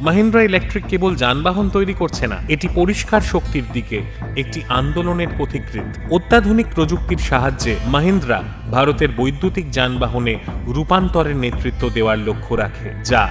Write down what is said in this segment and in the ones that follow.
Mahindra electric কেবল যানবাহন তৈরি করছে না, এটি পরিষ্কার শক্তির দিকে একটি আন্দোলনের পথিকৃৎ। অত্যাধুনিক প্রযুক্তির সাহায্যে মাহিন্দ্রা ভারতের বৈদ্যুতিক যানবাহনে রূপান্তরের নেতৃত্ব দেওয়ার লক্ষ্য রাখে, যা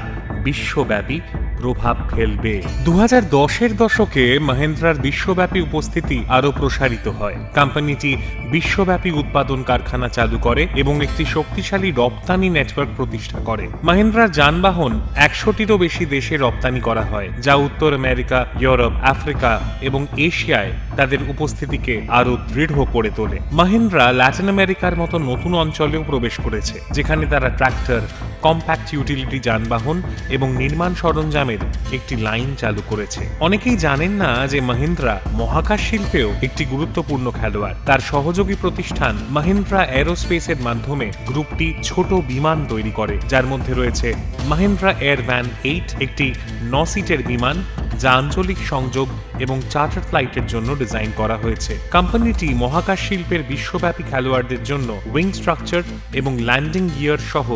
বিশ্বব্যাপী প্রভাব ফেলবে। 2010-এর দশকে মাহিন্দ্রার বিশ্বব্যাপী উপস্থিতি আরও প্রসারিত হয়। কোম্পানিটি বিশ্বব্যাপী উৎপাদন কারখানা চালু করে এবং একটি শক্তিশালী রপ্তানি নেটওয়ার্ক প্রতিষ্ঠা করে। মাহিন্দ্রার যানবাহন 100টিরও বেশি দেশে রপ্তানি করা হয়, যা উত্তর আমেরিকা, ইউরোপ, আফ্রিকা এবং এশিয়ায় তাদের উপস্থিতিকে আরও দৃঢ় করে তোলে। মাহিন্দ্রা ল্যাটিন আমেরিকার মতো নতুন অঞ্চলেও প্রবেশ করেছে, যেখানে তারা ট্রাক্টর, কম্প্যাক্ট ইউটিলিটি যানবাহন এবং নির্মাণ সরঞ্জামের একটি লাইন চালু করেছে। অনেকেই জানেন না যে মাহিন্দ্রা মহাকাশ শিল্পেও একটি গুরুত্বপূর্ণ খেলোয়াড়। তার সহযোগী প্রতিষ্ঠান মাহিন্দ্রা এরোস্পেসের মাধ্যমে গ্রুপটি ছোট বিমান তৈরি করে, যার মধ্যে রয়েছে মাহিন্দ্রা এয়ারভ্যান 8, একটি 9 সিটের বিমান যা আঞ্চলিক সংযোগ এবং চার্টার ফ্লাইটের জন্য ডিজাইন করা হয়েছে। কোম্পানিটি মহাকাশ শিল্পের বিশ্বব্যাপী খেলোয়াড়দের জন্য উইং স্ট্রাকচার এবং ল্যান্ডিং গিয়ার সহ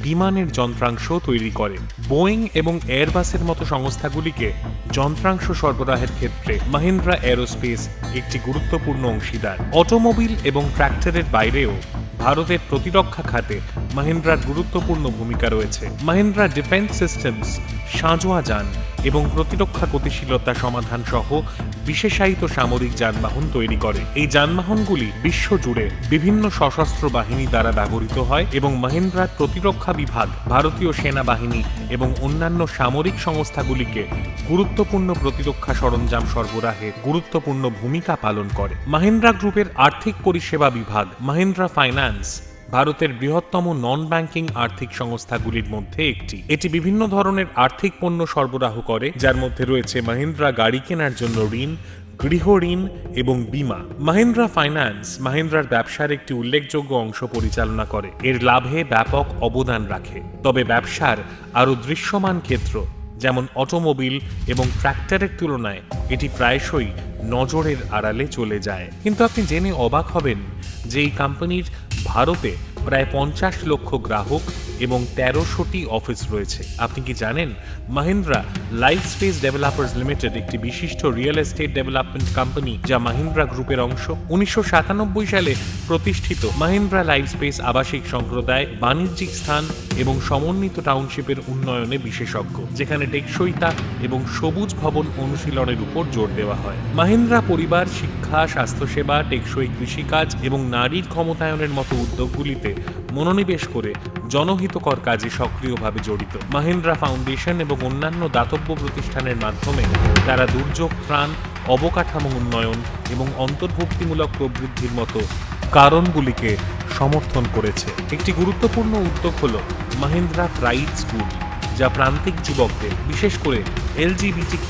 বিমানের যন্ত্রাংশ তৈরি করে। বোয়িং এবং এয়ারবাসের মতো সংস্থাগুলিকে যন্ত্রাংশ সরবরাহের ক্ষেত্রে মাহিন্দ্রা এরোস্পেস একটি গুরুত্বপূর্ণ অংশীদার। অটোমোবিল এবং ট্র্যাক্টরের বাইরেও ভারতের প্রতিরক্ষা খাতে মাহিন্দ্রার গুরুত্বপূর্ণ ভূমিকা রয়েছে। মাহিন্দ্রা ডিফেন্স সিস্টেমস সাঁজোয়া যান এবং প্রতিরক্ষা গতিশীলতা সমাধান সহ বিশেষায়িত সামরিক যানবাহন তৈরি করে। এই যানবাহনগুলি বিশ্বজুড়ে বিভিন্ন সশস্ত্র বাহিনী দ্বারা ব্যবহৃত হয় এবং মাহিন্দ্রার প্রতিরক্ষা বিভাগ ভারতীয় সেনাবাহিনী এবং অন্যান্য সামরিক সংস্থাগুলিকে গুরুত্বপূর্ণ প্রতিরক্ষা সরঞ্জাম সরবরাহে গুরুত্বপূর্ণ ভূমিকা পালন করে। মাহিন্দ্রা গ্রুপের আর্থিক পরিষেবা বিভাগ মাহিন্দ্রা ফাইন্যান্স ভারতের বৃহত্তম নন ব্যাংকিং আর্থিক সংস্থাগুলির মধ্যে একটি। এটি বিভিন্ন ধরনের আর্থিক পণ্য সরবরাহ করে, যার মধ্যে রয়েছে মাহিন্দ্রা গাড়ি কেনার জন্য ঋণ, গৃহ ঋণ এবং বীমা। মাহিন্দ্রা ফাইন্যান্স মাহিন্দ্রার ব্যবসার একটি উল্লেখযোগ্য অংশ পরিচালনা করে, এর লাভে ব্যাপক অবদান রাখে। তবে ব্যবসার আরও দৃশ্যমান ক্ষেত্র যেমন অটোমোবিল এবং ট্র্যাক্টরের তুলনায় এটি প্রায়শই নজরের আড়ালে চলে যায়। কিন্তু আপনি জেনে অবাক হবেন যে এই কোম্পানির ভারতে প্রায় 50 লক্ষ গ্রাহক এবং 1300টি অফিস রয়েছে। আপনি কি জানেন Mahindra life space developers limited একটি বিশিষ্ট রিয়েল এস্টেট ডেভেলপমেন্ট কোম্পানি যা মাহিন্দ্রা গ্রুপের অংশ। 1997 সালে প্রতিষ্ঠিত মাহিন্দ্রা লাইফ স্পেস আবাসিক সম্প্রদায়, বাণিজ্যিক স্থান এবং সমন্বিত টাউনশিপের উন্নয়নে বিশেষজ্ঞ, যেখানে টেকসইতা এবং সবুজ ভবন অনুশীলনের উপর জোর দেওয়া হয়। মাহিন্দ্রা পরিবার শিক্ষা, স্বাস্থ্যসেবা, টেকসই কৃষিকাজ এবং নারীর ক্ষমতায়নের মতো উদ্যোগগুলিতে মনোনিবেশ করে জনহিতকর কাজে সক্রিয়ভাবে জড়িত। মাহিন্দ্রা ফাউন্ডেশন এবং অন্যান্য দাতব্য প্রতিষ্ঠানের মাধ্যমে তারা দুর্যোগ ত্রাণ, অবকাঠামো উন্নয়ন এবং অন্তর্ভুক্তিমূলক প্রবৃদ্ধির মতো কারণগুলিকে সমর্থন করেছে। একটি গুরুত্বপূর্ণ উদ্যোগ হল মাহিন্দ্রা প্রাইড স্কুল, যা প্রান্তিক যুবকদের, বিশেষ করে LGBTQ+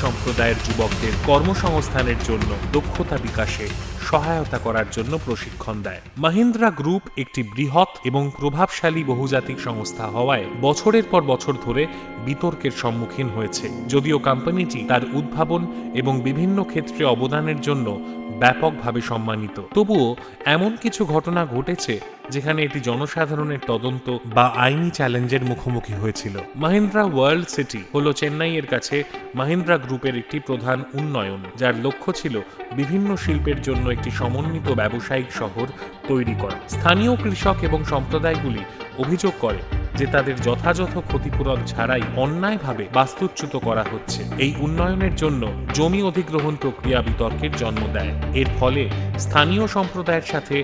সম্প্রদায়ের যুবকদের কর্মসংস্থানের জন্য দক্ষতা বিকাশে সহায়তা করার জন্য প্রশিক্ষণ দেয়। মাহিন্দ্রা গ্রুপ একটি বৃহৎ এবং প্রভাবশালী বহুজাতিক সংস্থা হওয়ায় বছরের পর বছর ধরে বিতর্কের সম্মুখীন হয়েছে। যদিও কোম্পানিটি তার উদ্ভাবন এবং বিভিন্ন ক্ষেত্রে অবদানের জন্য ব্যাপকভাবে সম্মানিত, তবুও এমন কিছু ঘটনা ঘটেছে যেখানে এটি জনসাধারণের তদন্ত বা আইনি চ্যালেঞ্জের মুখোমুখি হয়েছিল। মাহিন্দ্রা ওয়ার্ল্ড সিটি হল চেন্নাইয়ের কাছে মাহিন্দ্রা গ্রুপের একটি প্রধান উন্নয়ন, যার লক্ষ্য ছিল বিভিন্ন শিল্পের জন্য একটি সমন্বিত ব্যবসায়িক শহর তৈরি করা। স্থানীয় কৃষক এবং সম্প্রদায়গুলি অভিযোগ করে যে তাদের যথাযথ ক্ষতিপূরণ ছাড়াই অন্যায়ভাবে বাস্তুচ্যুত করা হচ্ছে। এই উন্নয়নের জন্য জমি অধিগ্রহণ প্রক্রিয়া বিতর্কের জন্ম দেয়। এর ফলে স্থানীয় সম্প্রদায়ের সাথে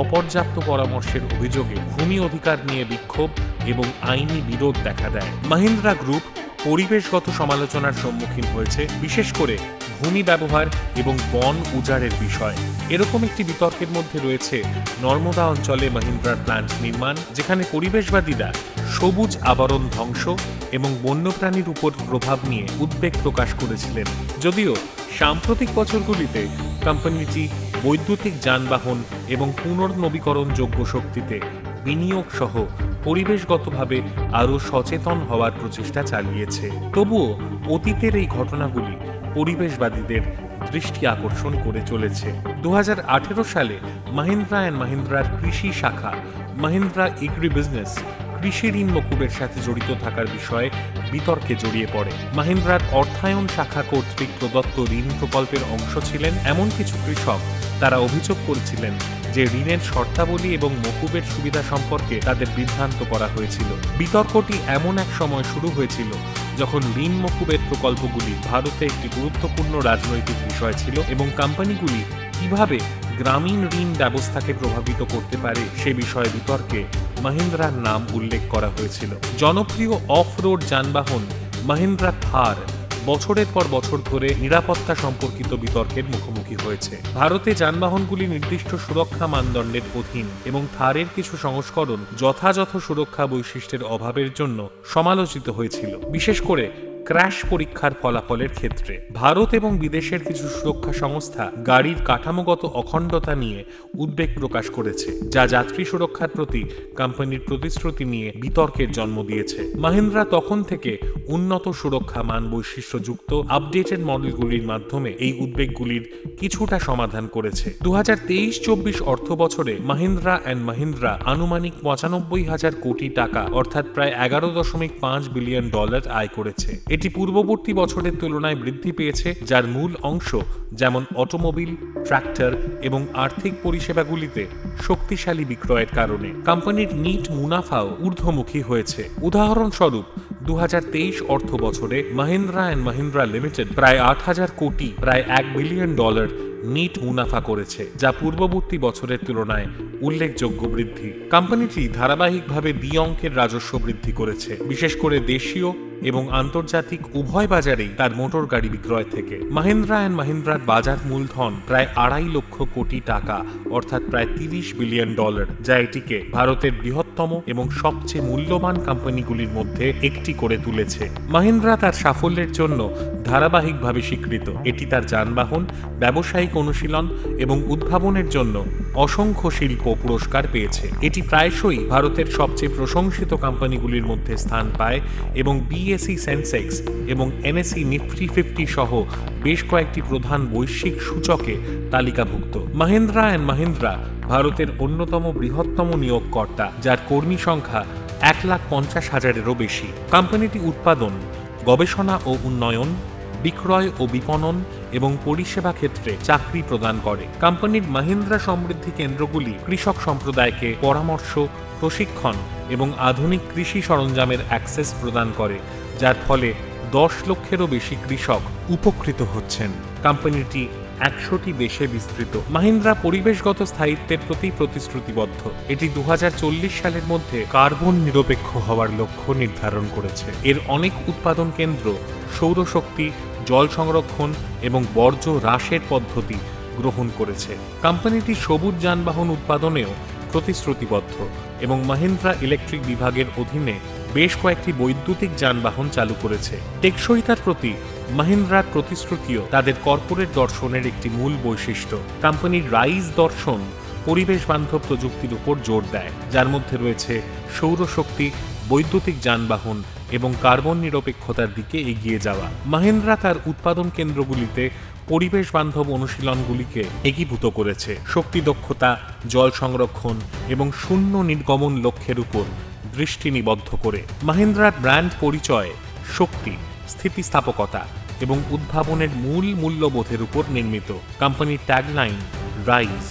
অপর্যাপ্ত পরামর্শের অভিযোগে ভূমি অধিকার নিয়ে বিক্ষোভ এবং আইনি বিরোধ দেখা দেয়। মাহিন্দ্রা গ্রুপ পরিবেশগত সমালোচনার সম্মুখীন হয়েছে, বিশেষ করে ভূমি ব্যবহার এবং বন উজাড়ের বিষয়। এরকম একটি বিতর্কের মধ্যে রয়েছে নর্মদা অঞ্চলে মাহিন্দ্রার প্ল্যান্ট নির্মাণ, যেখানে পরিবেশবাদীরা সবুজ আবরণ ধ্বংস এবং বন্যপ্রাণীর উপর প্রভাব নিয়ে উদ্বেগ প্রকাশ করেছিলেন। যদিও সাম্প্রতিক বছরগুলিতে কোম্পানিটি বৈদ্যুতিক যানবাহন এবং পুনর্নবীকরণযোগ্য শক্তিতে বিনিয়োগ সহ পরিবেশগতভাবে আরও সচেতন হওয়ার প্রচেষ্টা চালিয়েছে, তবুও অতীতের এই ঘটনাগুলি পরিবেশবাদীদের দৃষ্টি আকর্ষণ করে চলেছে। 2018 সালে মাহিন্দ্রা অ্যান্ড মাহিন্দ্রার কৃষি শাখা মাহিন্দ্রা এগ্রি বিজনেস কৃষি ঋণ মকুবের সাথে জড়িত থাকার বিষয়ে বিতর্কে জড়িয়ে পড়ে। মাহিন্দ্রার অর্থায়ন শাখা কর্তৃক প্রদত্ত ঋণ প্রকল্পের অংশ ছিলেন এমন কিছু কৃষক। তারা অভিযোগ করেছিলেন যে ঋণের শর্তাবলী এবং মকুবের সুবিধা সম্পর্কে তাদের বিভ্রান্ত করা হয়েছিল। বিতর্কটি এমন এক সময় শুরু হয়েছিল যখন ঋণ মকুবের প্রকল্পগুলি ভারতে একটি গুরুত্বপূর্ণ রাজনৈতিক বিষয় ছিল এবং কোম্পানিগুলি কিভাবে গ্রামীণ ঋণ ব্যবস্থাকে প্রভাবিত করতে পারে সে বিষয়ে বিতর্কে মাহিন্দ্রার নাম উল্লেখ করা হয়েছিল। জনপ্রিয় অফ রোড যানবাহন মাহিন্দ্রা থার বছরের পর বছর ধরে নিরাপত্তা সম্পর্কিত বিতর্কের মুখোমুখি হয়েছে। ভারতে যানবাহনগুলি নির্দিষ্ট সুরক্ষা মানদণ্ডের অধীন এবং থারের কিছু সংস্করণ যথাযথ সুরক্ষা বৈশিষ্ট্যের অভাবের জন্য সমালোচিত হয়েছিল, বিশেষ করে ক্র্যাশ পরীক্ষার ফলাফলের ক্ষেত্রে। ভারত এবং বিদেশের কিছু সুরক্ষা সংস্থা গাড়ির কাঠামোগত অখণ্ডতা নিয়ে উদ্বেগ প্রকাশ করেছে, যা যাত্রী সুরক্ষার প্রতি কোম্পানির প্রতিশ্রুতি নিয়ে বিতর্কের জন্ম দিয়েছে। মাহিন্দ্রা তখন থেকে উন্নত সুরক্ষা মান বৈশিষ্ট্যযুক্ত আপডেটেড মডেলগুলির মাধ্যমে এই উদ্বেগগুলির কিছুটা সমাধান করেছে। 2023-24 অর্থ বছরে মাহিন্দ্রা অ্যান্ড মাহিন্দ্রা আনুমানিক 95,000 কোটি টাকা অর্থাৎ প্রায় $11.5 বিলিয়ন আয় করেছে। এটি পূর্ববর্তী বছরের তুলনায় বৃদ্ধি পেয়েছে, যার মূল অংশ যেমন অটোমোবিল, ট্রাক্টর এবং আর্থিক পরিষেবাগুলিতে শক্তিশালী বিক্রয়ের কারণে। কোম্পানির নিট মুনাফাও ঊর্ধ্বমুখী হয়েছে। উদাহরণস্বরূপ 2023 অর্থ বছরে মাহিন্দ্রা অ্যান্ড মাহিন্দ্রা লিমিটেড প্রায় 8,000 কোটি প্রায় $1 বিলিয়ন নিট মুনাফা করেছে, যা পূর্ববর্তী বছরের তুলনায় উল্লেখযোগ্য বৃদ্ধি। কোম্পানিটি ধারাবাহিকভাবে দ্বি অঙ্কের রাজস্ব বৃদ্ধি করেছে, বিশেষ করে দেশীয় এবং আন্তর্জাতিক উভয় বাজারেই তার মোটর গাড়ি বিক্রয় থেকে। মাহিন্দ্রা অ্যান্ড মাহিন্দ্রার বাজার মূলধন প্রায় 2.5 লক্ষ কোটি টাকা অর্থাৎ প্রায় $30 বিলিয়ন, যা এটিকে ভারতের বৃহত্তম এবং সবচেয়ে মূল্যবান কোম্পানিগুলির মধ্যে একটি করে তুলেছে। মাহিন্দ্রা তার সাফল্যের জন্য ধারাবাহিকভাবে স্বীকৃত। এটি তার যানবাহন, ব্যবসায়িক অনুশীলন এবং উদ্ভাবনের জন্য অসংখ্য শিল্প পুরস্কার পেয়েছে। এটি প্রায়শই ভারতের সবচেয়ে প্রশংসিত কোম্পানিগুলির মধ্যে স্থান পায় এবং বিএসই সেন্সেক্স এবং এনএসই নিফটি 50 সহ বেশ কয়েকটি প্রধান বৈশ্বিক সূচকে তালিকাভুক্ত। মাহিন্দ্রা অ্যান্ড মাহিন্দ্রা ভারতের অন্যতম বৃহত্তম নিয়োগকর্তা, যার কর্মী সংখ্যা 1,50,000-এরও বেশি। কোম্পানিটি উৎপাদন, গবেষণা ও উন্নয়ন, বিক্রয় ও বিপণন এবং পরিষেবা ক্ষেত্রে চাকরি প্রদান করে। কোম্পানির মাহিন্দ্রা সমৃদ্ধি কেন্দ্রগুলি কৃষক সম্প্রদায়কে পরামর্শ, প্রশিক্ষণ এবং আধুনিক কৃষি সরঞ্জামের অ্যাক্সেস প্রদান করে, যার ফলে 10 লক্ষেরও বেশি কৃষক উপকৃত হচ্ছেন। কোম্পানিটি 100টি দেশে বিস্তৃত। মাহিন্দ্রা পরিবেশগত স্থায়িত্বের প্রতি প্রতিশ্রুতিবদ্ধ। এটি 2040 সালের মধ্যে কার্বন নিরপেক্ষ হওয়ার লক্ষ্য নির্ধারণ করেছে। এর অনেক উৎপাদন কেন্দ্র সৌরশক্তি, জল সংরক্ষণ এবং বর্জ্য হ্রাসের পদ্ধতি গ্রহণ করেছে। কোম্পানিটি সবুজ যানবাহন উৎপাদনেও প্রতিশ্রুতিবদ্ধ এবং মাহিন্দ্রা ইলেকট্রিক বিভাগের অধীনে বেশ কয়েকটি বৈদ্যুতিক যানবাহন চালু করেছে। টেকসইতার প্রতি মাহিন্দ্রার প্রতিশ্রুতিও তাদের কর্পোরেট দর্শনের একটি মূল বৈশিষ্ট্য। কোম্পানির রাইজ দর্শন পরিবেশ বান্ধব প্রযুক্তির উপর জোর দেয়, যার মধ্যে রয়েছে সৌরশক্তি, বৈদ্যুতিক যানবাহন এবং কার্বন নিরপেক্ষতার দিকে এগিয়ে যাওয়া। মাহিন্দ্রা তার উৎপাদন কেন্দ্রগুলিতে পরিবেশ বান্ধব অনুশীলনগুলিকে একীভূত করেছে, শক্তি দক্ষতা, জল সংরক্ষণ এবং শূন্য নির্গমন লক্ষ্যের উপর দৃষ্টি নিবদ্ধ করে। মাহিন্দ্রার ব্র্যান্ড পরিচয় শক্তি, স্থিতিস্থাপকতা এবং উদ্ভাবনের মূল মূল্যবোধের উপর নির্মিত। কোম্পানির ট্যাগলাইন রাইজ,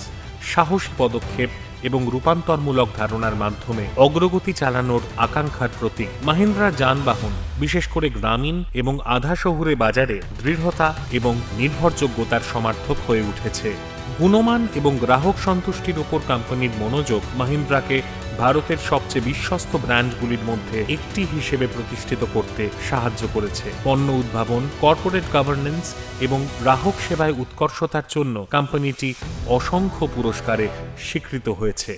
সাহসী পদক্ষেপ এবং রূপান্তরমূলক ধারণার মাধ্যমে অগ্রগতি চালানোর আকাঙ্ক্ষার প্রতীক। মাহিন্দ্রা যানবাহন বিশেষ করে গ্রামীণ এবং আধা শহুরে বাজারে দৃঢ়তা এবং নির্ভরযোগ্যতার সমার্থক হয়ে উঠেছে। গুণমান এবং গ্রাহক সন্তুষ্টির উপর কোম্পানির মনোযোগ মাহিন্দ্রাকে ভারতের সবচেয়ে বিশ্বস্ত ব্র্যান্ডগুলির মধ্যে একটি হিসেবে প্রতিষ্ঠিত করতে সাহায্য করেছে। পণ্য উদ্ভাবন, কর্পোরেট গভর্নেন্স এবং গ্রাহক সেবায় উৎকর্ষতার জন্য কোম্পানিটি অসংখ্য পুরস্কারে স্বীকৃত হয়েছে।